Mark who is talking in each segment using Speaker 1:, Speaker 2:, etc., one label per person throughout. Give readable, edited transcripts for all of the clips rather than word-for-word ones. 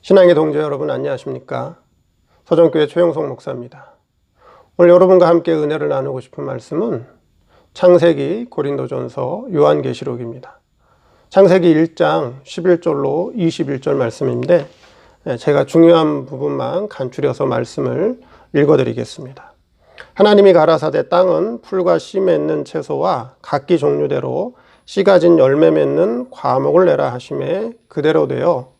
Speaker 1: 신앙의 동지 여러분 안녕하십니까? 서정교회 최영석 목사입니다. 오늘 여러분과 함께 은혜를 나누고 싶은 말씀은 창세기, 고린도전서, 요한계시록입니다. 창세기 1장 11절로 21절 말씀인데 제가 중요한 부분만 간추려서 말씀을 읽어드리겠습니다. 하나님이 가라사대 땅은 풀과 씨 맺는 채소와 각기 종류대로 씨 가진 열매 맺는 과목을 내라 하심에 그대로 되어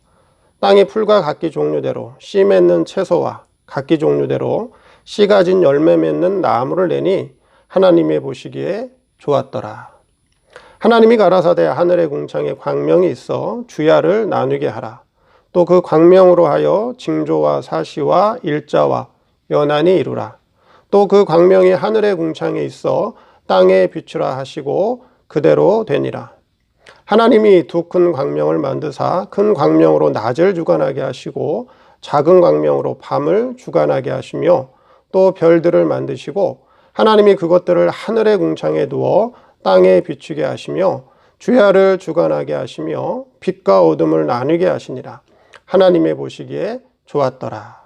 Speaker 1: 땅이 풀과 각기 종류대로 씨 맺는 채소와 각기 종류대로 씨 가진 열매 맺는 나무를 내니 하나님이 보시기에 좋았더라. 하나님이 가라사대 하늘의 궁창에 광명이 있어 주야를 나누게 하라. 또 그 광명으로 하여 징조와 사시와 일자와 연한이 이루라. 또 그 광명이 하늘의 궁창에 있어 땅에 비추라 하시고 그대로 되니라. 하나님이 두 큰 광명을 만드사 큰 광명으로 낮을 주관하게 하시고 작은 광명으로 밤을 주관하게 하시며 또 별들을 만드시고 하나님이 그것들을 하늘의 궁창에 두어 땅에 비추게 하시며 주야를 주관하게 하시며 빛과 어둠을 나누게 하시니라. 하나님의 보시기에 좋았더라.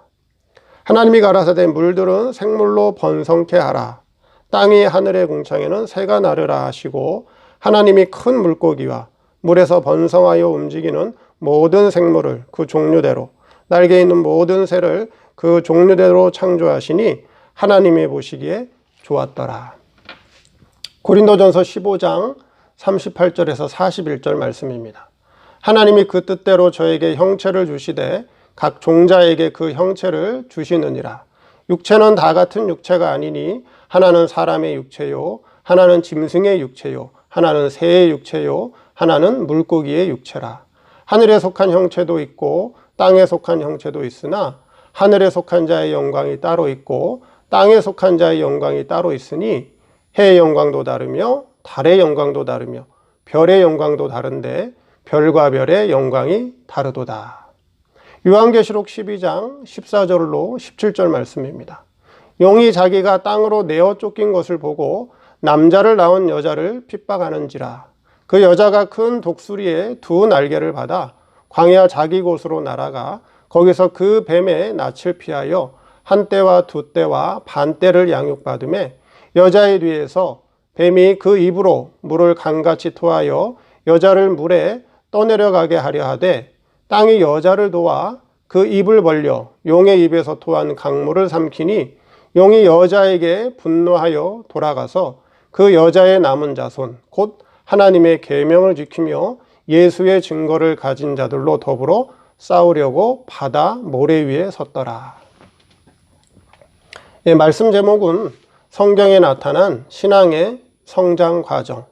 Speaker 1: 하나님이 가라사대 물들은 생물로 번성케 하라. 땅이 하늘의 궁창에는 새가 나르라 하시고 하나님이 큰 물고기와 물에서 번성하여 움직이는 모든 생물을 그 종류대로 날개 있는 모든 새를 그 종류대로 창조하시니 하나님이 보시기에 좋았더라. 고린도전서 15장 38절에서 41절 말씀입니다. 하나님이 그 뜻대로 저에게 형체를 주시되 각 종자에게 그 형체를 주시느니라. 육체는 다 같은 육체가 아니니 하나는 사람의 육체요 하나는 짐승의 육체요 하나는 새의 육체요 하나는 물고기의 육체라. 하늘에 속한 형체도 있고 땅에 속한 형체도 있으나 하늘에 속한 자의 영광이 따로 있고 땅에 속한 자의 영광이 따로 있으니 해의 영광도 다르며 달의 영광도 다르며 별의 영광도 다른데 별과 별의 영광이 다르도다. 요한계시록 12장 14절로 17절 말씀입니다. 용이 자기가 땅으로 내어 쫓긴 것을 보고 남자를 낳은 여자를 핍박하는지라. 그 여자가 큰 독수리의 두 날개를 받아 광야 자기 곳으로 날아가 거기서 그 뱀의 낯을 피하여 한 떼와 두 떼와 반 떼를 양육받으매 여자의 뒤에서 뱀이 그 입으로 물을 강같이 토하여 여자를 물에 떠내려가게 하려 하되 땅이 여자를 도와 그 입을 벌려 용의 입에서 토한 강물을 삼키니 용이 여자에게 분노하여 돌아가서 그 여자의 남은 자손 곧 하나님의 계명을 지키며 예수의 증거를 가진 자들로 더불어 싸우려고 바다 모래 위에 섰더라. 말씀 제목은 성경에 나타난 신앙의 성장 과정,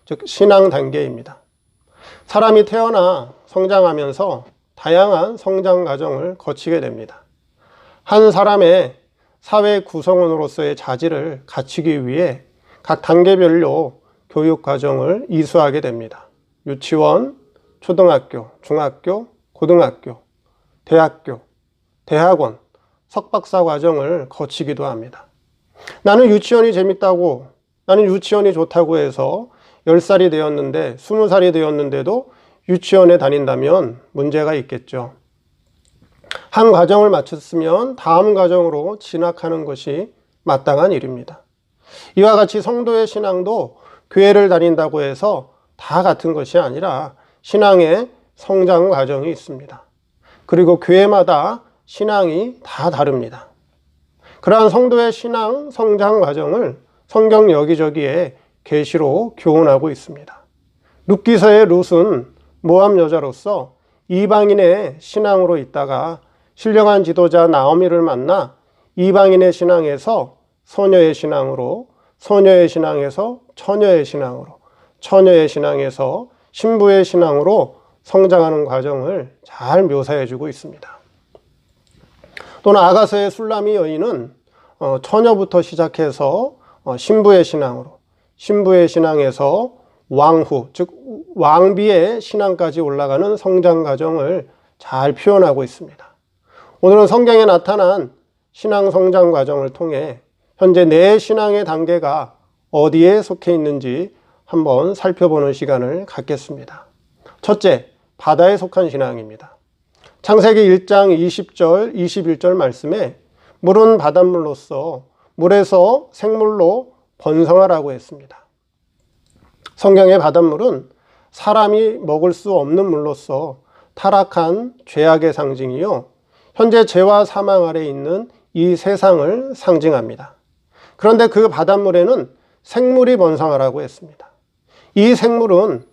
Speaker 1: 즉 신앙 단계입니다. 사람이 태어나 성장하면서 다양한 성장 과정을 거치게 됩니다. 한 사람의 사회 구성원으로서의 자질을 갖추기 위해 각 단계별로 교육 과정을 이수하게 됩니다. 유치원, 초등학교, 중학교, 고등학교, 대학교, 대학원, 석박사 과정을 거치기도 합니다. 나는 유치원이 재밌다고, 나는 유치원이 좋다고 해서 10살이 되었는데 20살이 되었는데도 유치원에 다닌다면 문제가 있겠죠. 한 과정을 마쳤으면 다음 과정으로 진학하는 것이 마땅한 일입니다. 이와 같이 성도의 신앙도 교회를 다닌다고 해서 다 같은 것이 아니라 신앙의 성장 과정이 있습니다. 그리고 교회마다 신앙이 다 다릅니다. 그러한 성도의 신앙 성장 과정을 성경 여기저기에 계시로 교훈하고 있습니다. 룻기서의 룻은 모압 여자로서 이방인의 신앙으로 있다가 신령한 지도자 나오미를 만나 이방인의 신앙에서 소녀의 신앙으로, 소녀의 신앙에서 처녀의 신앙으로, 처녀의 신앙에서 신부의 신앙으로 성장하는 과정을 잘 묘사해 주고 있습니다. 또는 아가서의 술라미 여인은 처녀부터 시작해서 신부의 신앙으로, 신부의 신앙에서 왕후, 즉 왕비의 신앙까지 올라가는 성장 과정을 잘 표현하고 있습니다. 오늘은 성경에 나타난 신앙 성장 과정을 통해 현재 내 신앙의 단계가 어디에 속해 있는지 한번 살펴보는 시간을 갖겠습니다. 첫째, 바다에 속한 신앙입니다. 창세기 1장 20절, 21절 말씀에 물은 바닷물로서 물에서 생물로 번성하라고 했습니다. 성경의 바닷물은 사람이 먹을 수 없는 물로서 타락한 죄악의 상징이요, 현재 죄와 사망 아래 있는 이 세상을 상징합니다. 그런데 그 바닷물에는 생물이 번성하라고 했습니다. 이 생물은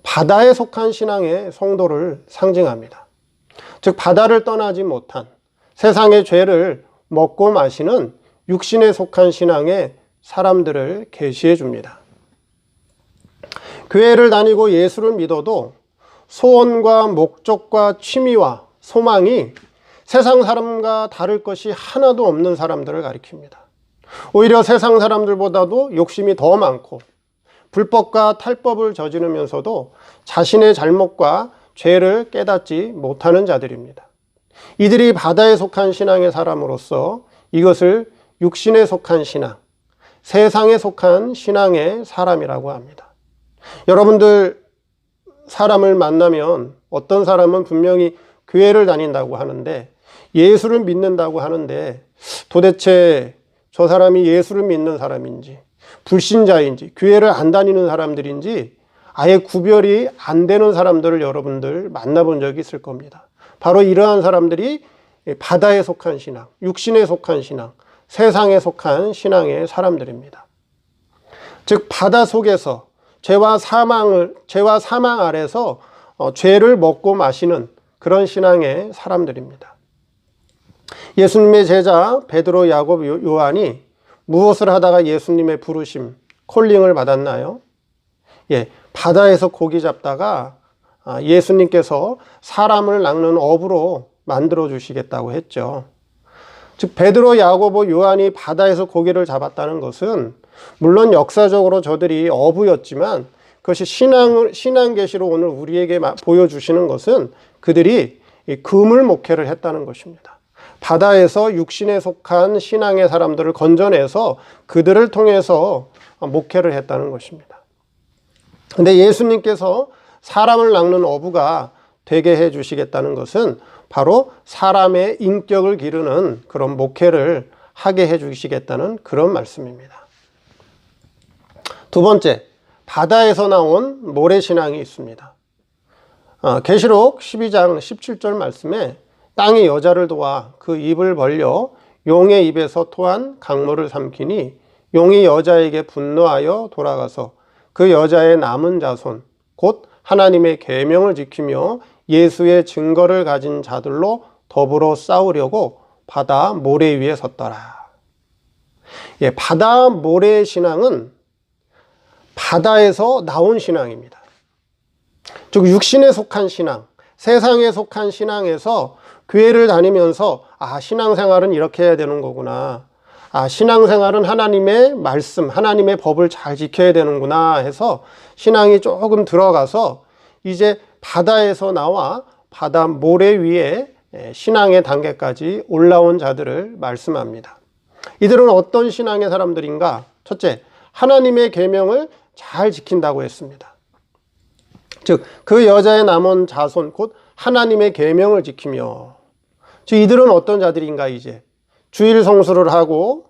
Speaker 1: 바다에 속한 신앙의 성도를 상징합니다. 즉 바다를 떠나지 못한 세상의 죄를 먹고 마시는 육신에 속한 신앙의 사람들을 계시해 줍니다. 교회를 다니고 예수를 믿어도 소원과 목적과 취미와 소망이 세상 사람과 다를 것이 하나도 없는 사람들을 가리킵니다. 오히려 세상 사람들보다도 욕심이 더 많고 불법과 탈법을 저지르면서도 자신의 잘못과 죄를 깨닫지 못하는 자들입니다. 이들이 바다에 속한 신앙의 사람으로서 이것을 육신에 속한 신앙, 세상에 속한 신앙의 사람이라고 합니다. 여러분들 사람을 만나면 어떤 사람은 분명히 교회를 다닌다고 하는데, 예수를 믿는다고 하는데 도대체 저 사람이 예수를 믿는 사람인지 불신자인지 교회를 안 다니는 사람들인지 아예 구별이 안 되는 사람들을 여러분들 만나본 적이 있을 겁니다. 바로 이러한 사람들이 바다에 속한 신앙, 육신에 속한 신앙, 세상에 속한 신앙의 사람들입니다. 즉 바다 속에서 죄와 사망 아래서 죄를 먹고 마시는 그런 신앙의 사람들입니다. 예수님의 제자 베드로, 야곱, 요한이 무엇을 하다가 예수님의 부르심, 콜링을 받았나요? 바다에서 고기 잡다가 예수님께서 사람을 낚는 어부로 만들어 주시겠다고 했죠. 즉 베드로, 야고보, 요한이 바다에서 고기를 잡았다는 것은 물론 역사적으로 저들이 어부였지만 그것이 신앙 계시로 오늘 우리에게 보여주시는 것은 그들이 그물 목회를 했다는 것입니다. 바다에서 육신에 속한 신앙의 사람들을 건져내서 그들을 통해서 목회를 했다는 것입니다. 근데 예수님께서 사람을 낚는 어부가 되게 해 주시겠다는 것은 바로 사람의 인격을 기르는 그런 목회를 하게 해 주시겠다는 그런 말씀입니다. 두 번째, 바다에서 나온 모래신앙이 있습니다. 계시록 12장 17절 말씀에 땅이 여자를 도와 그 입을 벌려 용의 입에서 토한 강물을 삼키니 용이 여자에게 분노하여 돌아가서 그 여자의 남은 자손 곧 하나님의 계명을 지키며 예수의 증거를 가진 자들로 더불어 싸우려고 바다 모래 위에 섰더라. 바다 모래 신앙은 바다에서 나온 신앙입니다. 즉 육신에 속한 신앙, 세상에 속한 신앙에서 교회를 다니면서 신앙생활은 이렇게 해야 되는 거구나, 신앙생활은 하나님의 말씀, 하나님의 법을 잘 지켜야 되는구나 해서 신앙이 조금 들어가서 이제 바다에서 나와 바다 모래 위에 신앙의 단계까지 올라온 자들을 말씀합니다. 이들은 어떤 신앙의 사람들인가? 첫째, 하나님의 계명을 잘 지킨다고 했습니다. 즉 그 여자의 남은 자손 곧 하나님의 계명을 지키며, 즉 이들은 어떤 자들인가? 이제 주일 성수를 하고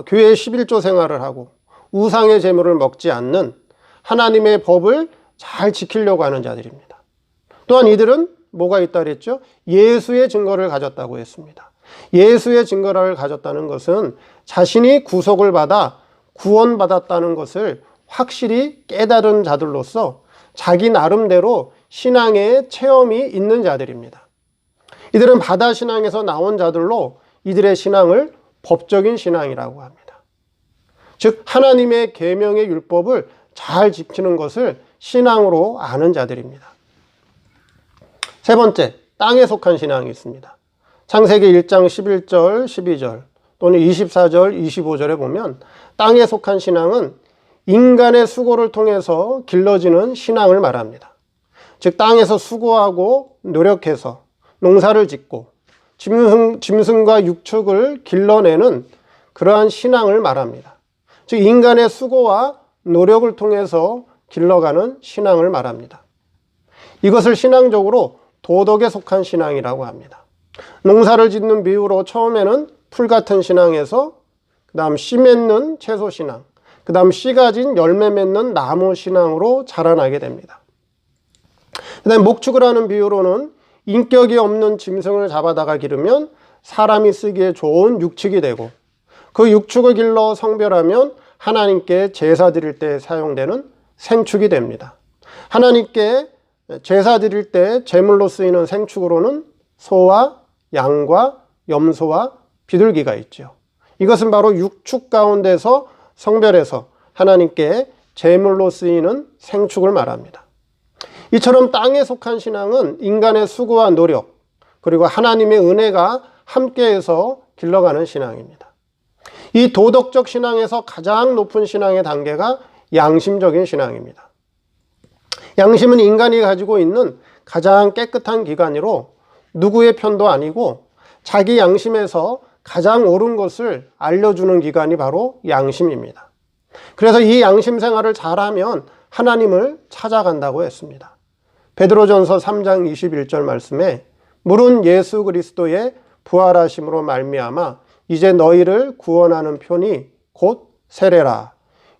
Speaker 1: 교회 11조 생활을 하고 우상의 제물을 먹지 않는 하나님의 법을 잘 지키려고 하는 자들입니다. 또한 이들은 뭐가 있다 그랬죠? 예수의 증거를 가졌다고 했습니다. 예수의 증거를 가졌다는 것은 자신이 구속을 받아 구원받았다는 것을 확실히 깨달은 자들로서 자기 나름대로 신앙의 체험이 있는 자들입니다. 이들은 바다 신앙에서 나온 자들로 이들의 신앙을 법적인 신앙이라고 합니다. 즉 하나님의 계명의 율법을 잘 지키는 것을 신앙으로 아는 자들입니다. 세 번째, 땅에 속한 신앙이 있습니다. 창세기 1장 11절, 12절 또는 24절, 25절에 보면 땅에 속한 신앙은 인간의 수고를 통해서 길러지는 신앙을 말합니다. 즉 땅에서 수고하고 노력해서 농사를 짓고 짐승과 육축을 길러내는 그러한 신앙을 말합니다. 즉 인간의 수고와 노력을 통해서 길러가는 신앙을 말합니다. 이것을 신앙적으로 도덕에 속한 신앙이라고 합니다. 농사를 짓는 비유로 처음에는 풀 같은 신앙에서 그 다음 씨 맺는 채소 신앙, 그 다음 씨 가진 열매 맺는 나무 신앙으로 자라나게 됩니다. 그 다음 목축을 하는 비유로는 인격이 없는 짐승을 잡아다가 기르면 사람이 쓰기에 좋은 육축이 되고, 그 육축을 길러 성별하면 하나님께 제사 드릴 때 사용되는 생축이 됩니다. 하나님께 제사 드릴 때 제물로 쓰이는 생축으로는 소와 양과 염소와 비둘기가 있죠. 이것은 바로 육축 가운데서 성별해서 하나님께 제물로 쓰이는 생축을 말합니다. 이처럼 땅에 속한 신앙은 인간의 수고와 노력, 그리고 하나님의 은혜가 함께해서 길러가는 신앙입니다. 이 도덕적 신앙에서 가장 높은 신앙의 단계가 양심적인 신앙입니다. 양심은 인간이 가지고 있는 가장 깨끗한 기관이로 누구의 편도 아니고 자기 양심에서 가장 옳은 것을 알려주는 기관이 바로 양심입니다. 그래서 이 양심 생활을 잘하면 하나님을 찾아간다고 했습니다. 베드로전서 3장 21절 말씀에 물은 예수 그리스도의 부활하심으로 말미암아 이제 너희를 구원하는 편이 곧 세례라.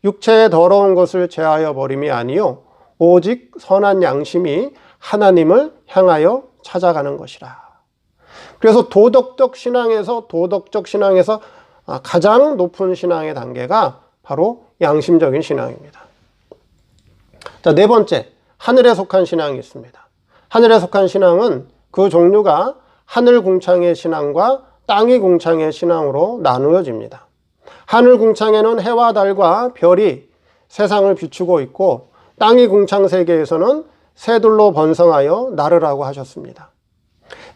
Speaker 1: 육체의 더러운 것을 제하여 버림이 아니요 오직 선한 양심이 하나님을 향하여 찾아가는 것이라. 그래서 도덕적 신앙에서 가장 높은 신앙의 단계가 바로 양심적인 신앙입니다. 자, 네 번째, 하늘에 속한 신앙이 있습니다. 하늘에 속한 신앙은 그 종류가 하늘 궁창의 신앙과 땅위 궁창의 신앙으로 나누어집니다. 하늘 궁창에는 해와 달과 별이 세상을 비추고 있고, 땅위 궁창 세계에서는 새들로 번성하여 나르라고 하셨습니다.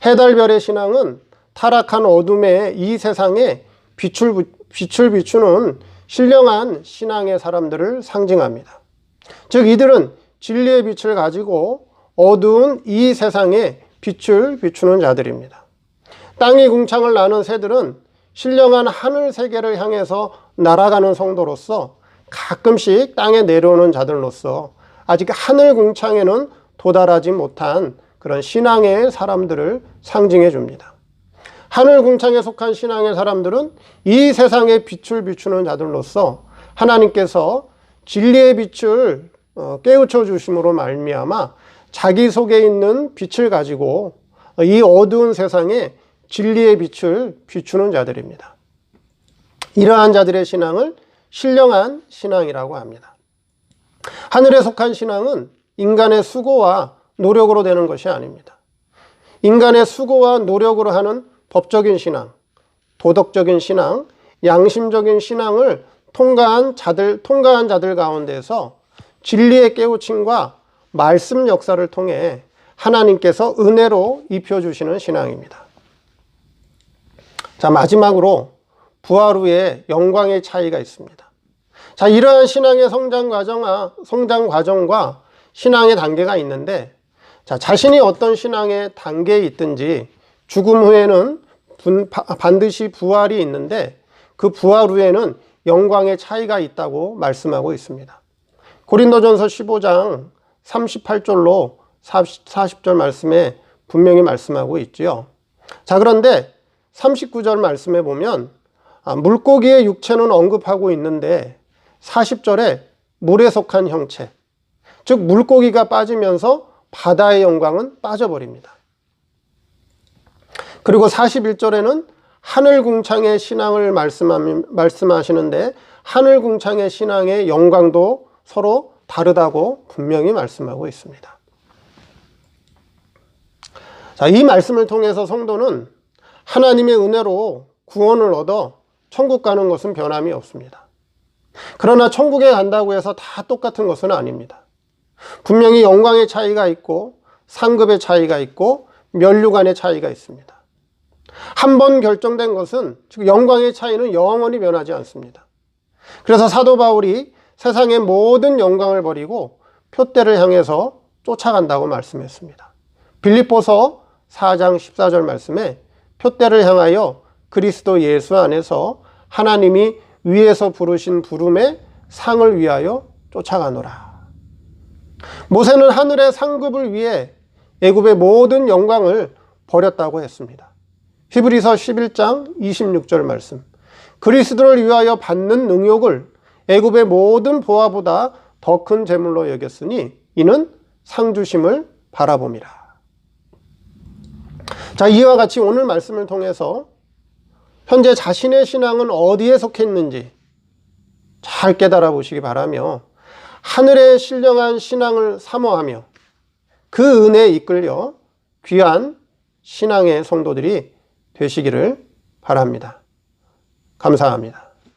Speaker 1: 해달별의 신앙은 타락한 어둠의 이 세상에 빛을 비추는 신령한 신앙의 사람들을 상징합니다. 즉 이들은 진리의 빛을 가지고 어두운 이 세상에 빛을 비추는 자들입니다. 땅이 궁창을 나는 새들은 신령한 하늘 세계를 향해서 날아가는 성도로서 가끔씩 땅에 내려오는 자들로서 아직 하늘 궁창에는 도달하지 못한 그런 신앙의 사람들을 상징해 줍니다. 하늘 궁창에 속한 신앙의 사람들은 이 세상에 빛을 비추는 자들로서 하나님께서 진리의 빛을 깨우쳐 주심으로 말미암아 자기 속에 있는 빛을 가지고 이 어두운 세상에 진리의 빛을 비추는 자들입니다. 이러한 자들의 신앙을 신령한 신앙이라고 합니다. 하늘에 속한 신앙은 인간의 수고와 노력으로 되는 것이 아닙니다. 인간의 수고와 노력으로 하는 법적인 신앙, 도덕적인 신앙, 양심적인 신앙을 통과한 자들 가운데서 진리의 깨우침과 말씀 역사를 통해 하나님께서 은혜로 입혀주시는 신앙입니다. 자, 마지막으로 부활 후에 영광의 차이가 있습니다. 자, 이러한 신앙의 성장 과정과 신앙의 단계가 있는데, 자, 자신이 어떤 신앙의 단계에 있든지 죽음 후에는 반드시 부활이 있는데 그 부활 후에는 영광의 차이가 있다고 말씀하고 있습니다. 고린도전서 15장 38절로 40절 말씀에 분명히 말씀하고 있죠. 자, 그런데 39절 말씀에 보면 물고기의 육체는 언급하고 있는데 40절에 물에 속한 형체, 즉 물고기가 빠지면서 바다의 영광은 빠져버립니다. 그리고 41절에는 하늘궁창의 신앙을 말씀하시는데 하늘궁창의 신앙의 영광도 서로 다르다고 분명히 말씀하고 있습니다. 자, 이 말씀을 통해서 성도는 하나님의 은혜로 구원을 얻어 천국 가는 것은 변함이 없습니다. 그러나 천국에 간다고 해서 다 똑같은 것은 아닙니다. 분명히 영광의 차이가 있고 상급의 차이가 있고 면류관의 차이가 있습니다. 한 번 결정된 것은, 즉 영광의 차이는 영원히 변하지 않습니다. 그래서 사도 바울이 세상의 모든 영광을 버리고 표대를 향해서 쫓아간다고 말씀했습니다. 빌립보서 4장 14절 말씀에 표대를 향하여 그리스도 예수 안에서 하나님이 위에서 부르신 부름의 상을 위하여 쫓아가노라. 모세는 하늘의 상급을 위해 애굽의 모든 영광을 버렸다고 했습니다. 히브리서 11장 26절 말씀. 그리스도를 위하여 받는 능욕을 애굽의 모든 보화보다 더 큰 재물로 여겼으니 이는 상주심을 바라봄이라. 자, 이와 같이 오늘 말씀을 통해서 현재 자신의 신앙은 어디에 속했는지 잘 깨달아 보시기 바라며 하늘의 신령한 신앙을 사모하며 그 은혜에 이끌려 귀한 신앙의 성도들이 되시기를 바랍니다. 감사합니다.